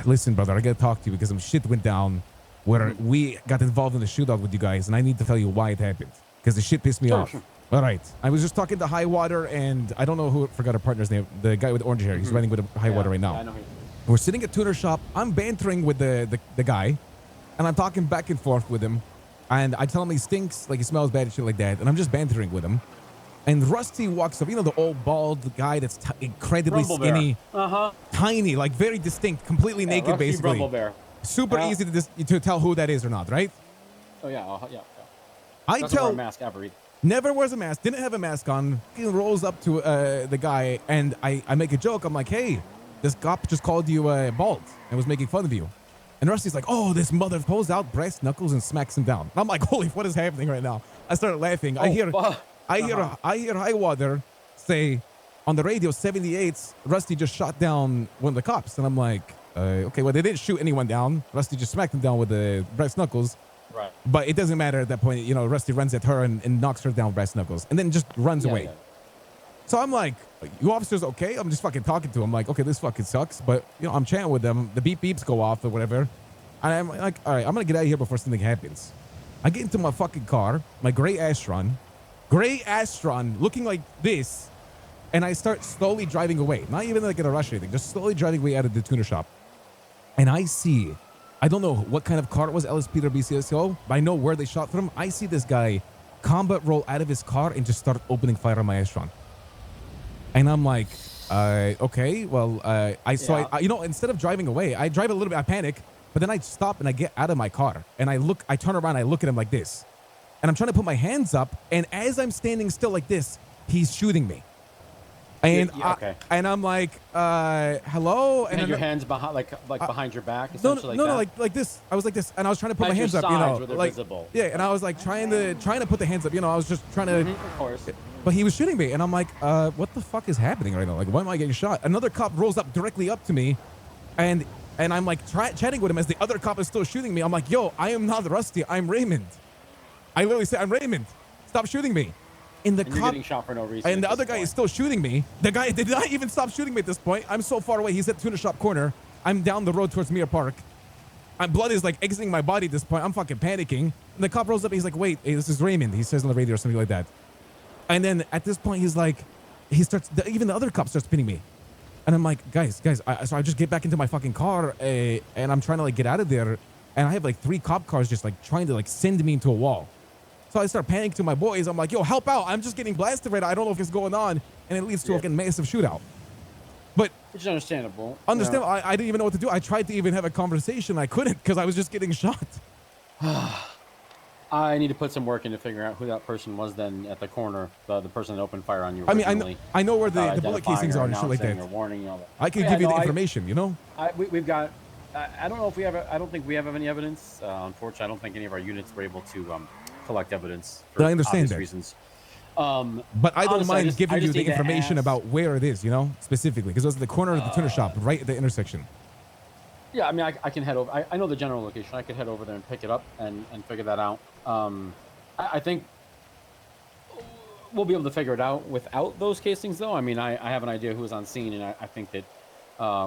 listen, brother, I gotta talk to you because some shit went down where we got involved in the shootout with you guys, and I need to tell you why it happened because the shit pissed me off. Sure. All right, I was just talking to High Water, and I don't know who forgot our partner's name. The guy with orange hair. He's running with High Water right now. Yeah, I know him. We're sitting at tuner shop. I'm bantering with the guy, and I'm talking back and forth with him. And I tell him he stinks, like he smells bad and shit like that. And I'm just bantering with him. And Rusty walks up. You know the old bald guy that's incredibly skinny, tiny, like very distinct, completely naked, Rusty basically. Rumble Bear. Super easy to tell who that is or not, right? Oh yeah, yeah. I Doesn't tell wear a mask ever either. Never wears a mask. Didn't have a mask on. He rolls up to the guy, and I make a joke. I'm like, hey, this cop just called you bald and was making fun of you. And Rusty's like, oh, this mother pulls out brass knuckles and smacks him down. And I'm like, holy, what is happening right now? I started laughing. I hear High Water say on the radio, 78s, Rusty just shot down one of the cops. And I'm like, okay, well, they didn't shoot anyone down. Rusty just smacked him down with the brass knuckles. Right. But it doesn't matter at that point. You know, Rusty runs at her and knocks her down with brass knuckles and then just runs away. Yeah. So I'm like, you officers okay? I'm just fucking talking to him like, okay, this fucking sucks. But, you know, I'm chatting with them. The beep beeps go off or whatever. And I'm like, all right, I'm going to get out of here before something happens. I get into my fucking car, my gray Astron, looking like this. And I start slowly driving away. Not even like in a rush or anything. Just slowly driving away out of the tuner shop. And I see, I don't know what kind of car it was, LSP or BCSO, but I know where they shot from. I see this guy combat roll out of his car and just start opening fire on my Astron. And I'm like, okay, well, you know, instead of driving away, I drive a little bit, I panic, but then I stop and I get out of my car and I turn around, I look at him like this. And I'm trying to put my hands up. And as I'm standing still like this, he's shooting me. And and I'm like, hello. And your hands behind, like behind your back. No, like this. I was like this, and I was trying to put my hands up, you know, like visible. Yeah. And I was like trying to put the hands up, you know. I was just trying to. Of course. But he was shooting me, and I'm like, what the fuck is happening right now? Like, why am I getting shot? Another cop rolls up directly up to me, and I'm like chatting with him as the other cop is still shooting me. I'm like, yo, I am not Rusty. I'm Raymond. I literally said, I'm Raymond. Stop shooting me. And you're getting shot for no reason. And the other guy is still shooting me. The guy did not even stop shooting me at this point. I'm so far away. He's at the tuner shop corner. I'm down the road towards Mirror Park. My blood is like exiting my body at this point. I'm fucking panicking. And the cop rolls up. He's like, wait, hey, this is Raymond. He says on the radio or something like that. And then at this point, he's like, even the other cop starts pinning me. And I'm like, guys, so I just get back into my fucking car and I'm trying to like get out of there. And I have like 3 cop cars just like trying to like send me into a wall. So I start panicking to my boys. I'm like, yo, help out. I'm just getting blasted right now. I don't know if it's going on. And it leads to a massive shootout. But which is understandable. Understandable. I didn't even know what to do. I tried to even have a conversation. I couldn't because I was just getting shot. I need to put some work into figuring out who that person was then at the corner, the person that opened fire on you. I mean, I know where the bullet casings are and shit like that. Warning and all that. I can give you the information, you know? We've got, I don't know if we have, I don't think we have any evidence. Unfortunately, I don't think any of our units were able to collect evidence for I understand obvious that. Reasons. But I don't mind giving you the information about where it is, you know, specifically, because it was at the corner of the tuner shop, right at the intersection. Yeah, I mean, I can head over. I know the general location. I could head over there and pick it up and figure that out. I think we'll be able to figure it out without those casings, though. I mean, I have an idea who was on scene, and I think that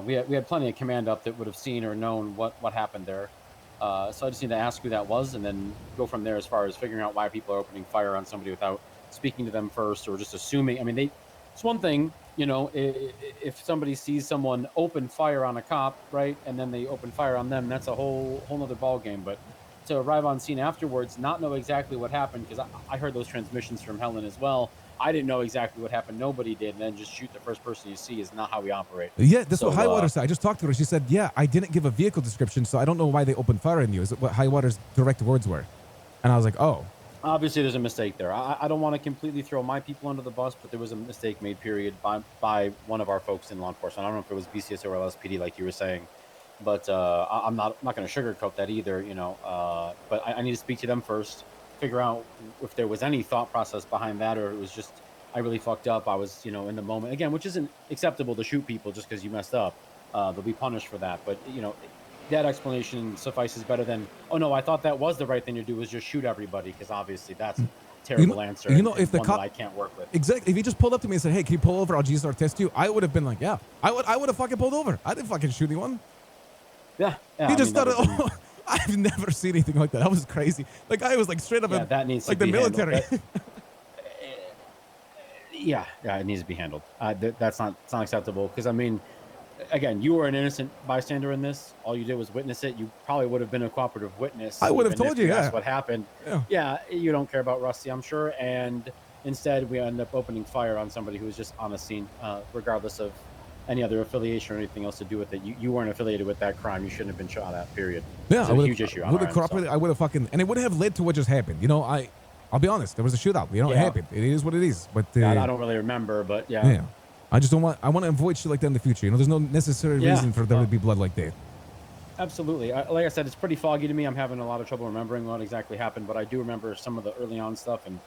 we had plenty of command up that would have seen or known what happened there. So I just need to ask who that was and then go from there as far as figuring out why people are opening fire on somebody without speaking to them first or just assuming. I mean, it's one thing, you know, if somebody sees someone open fire on a cop, right, and then they open fire on them, that's a whole nother ball game. But to arrive on scene afterwards, not know exactly what happened, because I heard those transmissions from Helen as well. I didn't know exactly what happened. Nobody did. And then just shoot the first person you see is not how we operate. Yeah, that's what Highwater said. I just talked to her. She said, yeah, I didn't give a vehicle description, so I don't know why they opened fire on you. Is what Highwater's direct words were. And I was like, oh. Obviously, there's a mistake there. I don't want to completely throw my people under the bus, but there was a mistake made, period, by one of our folks in law enforcement. I don't know if it was BCS or LSPD, like you were saying. But I'm not going to sugarcoat that either, you know. But I need to speak to them first, figure out if there was any thought process behind that, or it was just I really fucked up. I was, you know, in the moment again, which isn't acceptable to shoot people just because you messed up. They'll be punished for that. But you know, that explanation suffices better than, oh no, I thought that was the right thing to do, was just shoot everybody, because obviously that's a terrible answer. You know, if the cop, I can't work with. Exactly. If he just pulled up to me and said, "Hey, can you pull over? I'll GSR test you," I would have been like, "Yeah." I would have fucking pulled over. I didn't fucking shoot anyone. Yeah. He just that started. would've been- I've never seen anything like that. That was crazy. Like guy was like straight up, Yeah, that needs to like the be handled. military. Yeah, it needs to be handled. It's not acceptable because I mean, again, you were an innocent bystander in this. All you did was witness it. You probably would have been a cooperative witness. I would have even told if you, that's yeah. what happened. Yeah. You don't care about Rusty, I'm sure. And instead, we end up opening fire on somebody who was just on the scene, regardless of any other affiliation or anything else to do with it. You weren't affiliated with that crime. You shouldn't have been shot at. Period. Yeah, It's I a would huge issue. have cooperated. I would have fucking, and it would have led to what just happened. You know, I'll be honest. There was a shootout. You know, it happened. It is what it is. But I don't really remember. But yeah. Yeah. I just don't want. I want to avoid shit like that in the future. You know, there's no necessary reason for there to be blood like that. Absolutely. Like I said, it's pretty foggy to me. I'm having a lot of trouble remembering what exactly happened, but I do remember some of the early on stuff, and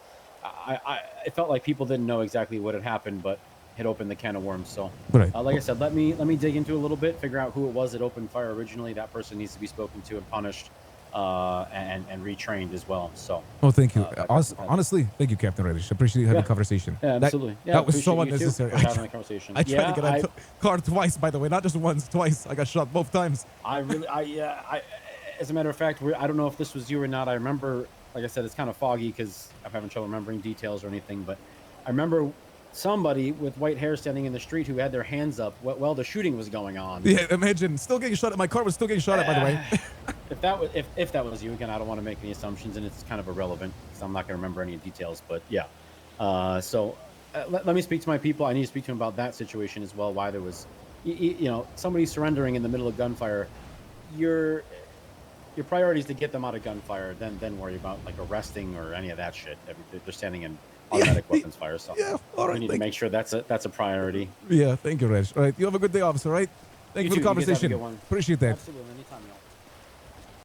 it felt like people didn't know exactly what had happened, but had opened the can of worms. So, right. Like I said, let me dig into it a little bit, figure out who it was that opened fire originally. That person needs to be spoken to and punished, and retrained as well. So. Oh, thank you. Honestly, thank you, Captain Radić. Appreciate having a conversation. Yeah, absolutely. That was so unnecessary. Having a conversation. I tried to get a car twice, by the way, not just once, twice. I got shot both times. As a matter of fact, I don't know if this was you or not. I remember, like I said, it's kind of foggy because I'm having trouble remembering details or anything, but I remember somebody with white hair standing in the street who had their hands up while the shooting was going on. Yeah, imagine still getting shot at. My car was still getting shot at, by the way. if that was you, again, I don't want to make any assumptions, and it's kind of irrelevant because I'm not going to remember any details. But yeah, let me speak to my people. I need to speak to them about that situation as well. Why there was, somebody surrendering in the middle of gunfire. Your priority is to get them out of gunfire, then worry about like arresting or any of that shit. They're standing in automatic weapons fire. So all right. We need to make sure that's a priority. Yeah, thank you, Reg. All right, you have a good day, officer. Right? Thank you for the conversation. You guys have a good one. Appreciate that. Absolutely, anytime, y'all.